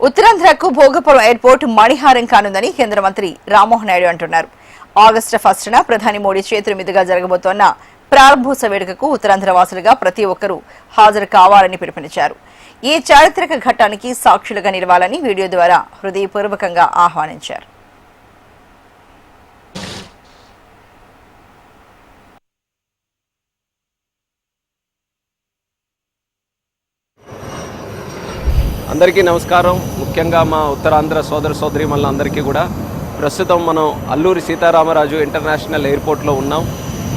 ఉత్తరాంధ్రకు భోగపురం ఎయిర్పోర్ట్ మణిహారం కానుందని కేంద్ర మంత్రి రామ్మోహన్ నాయుడు అంటున్నారు. ఆగస్టు 1న ప్రధాని మోడీ చేతుల మీదుగా జరగబోతోన్న ప్రారంభోత్సవ వేడుకకు ఉత్తరాంధ్ర వాసులుగా ప్రతి ఒక్కరూ హాజరు కావాలని పిలుపునిచ్చారు. ఈ చారిత్రక ఘట్టానికి సాక్షులుగా నిలవాలని వీడియో ద్వారా హృదయపూర్వకంగా ఆహ్వానించారు. అందరికీ నమస్కారం. ముఖ్యంగా మా ఉత్తరాంధ్ర సోదర సోదరీమణులందరికీ కూడా ప్రస్తుతం మనం అల్లూరి సీతారామరాజు ఇంటర్నేషనల్ ఎయిర్పోర్ట్లో ఉన్నాం.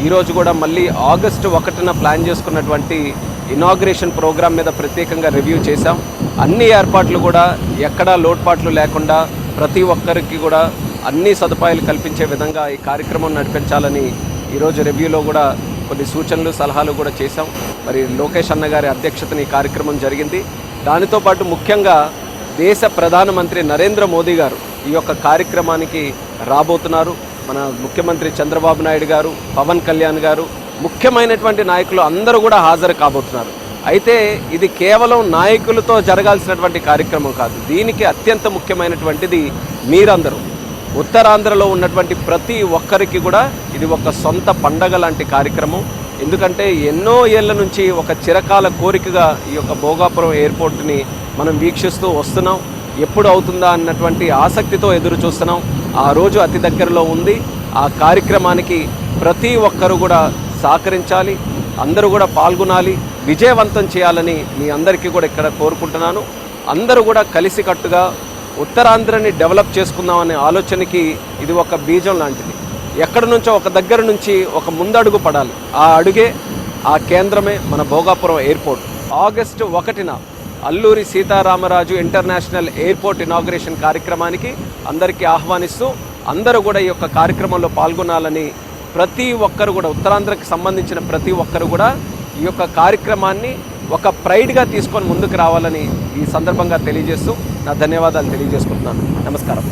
ఈరోజు కూడా మళ్ళీ ఆగస్టు 1న ప్లాన్ చేసుకున్నటువంటి ఇనాగ్రేషన్ ప్రోగ్రాం మీద ప్రత్యేకంగా రివ్యూ చేశాం. అన్ని ఏర్పాట్లు కూడా ఎక్కడా లోటుపాట్లు లేకుండా ప్రతి ఒక్కరికి కూడా అన్ని సదుపాయాలు కల్పించే విధంగా ఈ కార్యక్రమం నడిపించాలని ఈరోజు రివ్యూలో కూడా కొన్ని సూచనలు సలహాలు కూడా చేశాం. మరి లోకేష్ అన్న గారి అధ్యక్షతన ఈ కార్యక్రమం జరిగింది. దానితో పాటు ముఖ్యంగా దేశ ప్రధానమంత్రి నరేంద్ర మోదీ గారు ఈ యొక్క కార్యక్రమానికి రాబోతున్నారు. మన ముఖ్యమంత్రి చంద్రబాబు నాయుడు గారు, పవన్ కళ్యాణ్ గారు, ముఖ్యమైనటువంటి నాయకులు అందరూ కూడా హాజరు కాబోతున్నారు. అయితే ఇది కేవలం నాయకులతో జరగాల్సినటువంటి కార్యక్రమం కాదు. దీనికి అత్యంత ముఖ్యమైనటువంటిది మీరందరూ, ఉత్తరాంధ్రలో ఉన్నటువంటి ప్రతి ఒక్కరికి కూడా ఇది ఒక సొంత పండగ లాంటి కార్యక్రమం. ఎందుకంటే ఎన్నో ఏళ్ల నుంచి ఒక చిరకాల కోరికగా ఈ యొక్క భోగాపురం ఎయిర్పోర్ట్ని మనం వీక్షిస్తూ వస్తున్నాం. ఎప్పుడు అవుతుందా అన్నటువంటి ఆసక్తితో ఎదురు చూస్తున్నాం. ఆ రోజు అతి దగ్గరలో ఉంది. ఆ కార్యక్రమానికి ప్రతి ఒక్కరూ కూడా సహకరించాలి, అందరూ కూడా పాల్గొనాలి, విజయవంతం చేయాలని మీ అందరికీ కూడా ఇక్కడ కోరుకుంటున్నాను. అందరూ కూడా కలిసికట్టుగా ఉత్తరాంధ్రని డెవలప్ చేసుకుందామనే ఆలోచనకి ఇది ఒక బీజం లాంటిది. ఎక్కడి నుంచో ఒక దగ్గర నుంచి ఒక ముందడుగు పడాలి. ఆ అడుగే, ఆ కేంద్రమే మన భోగాపురం ఎయిర్పోర్ట్. ఆగస్టు 1న Alluri Sitaramaraju international airport inauguration కార్యక్రమానికి అందరికీ ఆహ్వానిస్తూ అందరూ కూడా ఈ యొక్క కార్యక్రమంలో పాల్గొనాలని ప్రతి ఒక్కరు కూడా, ఉత్తరాంధ్రకి సంబంధించిన ప్రతి ఒక్కరు కూడా ఈ యొక్క కార్యక్రమాన్ని ఒక ప్రైడ్గా తీసుకొని ముందుకు రావాలని ఈ సందర్భంగా తెలియజేస్తూ నా ధన్యవాదాలు తెలియజేసుకుంటున్నాను. నమస్కారం.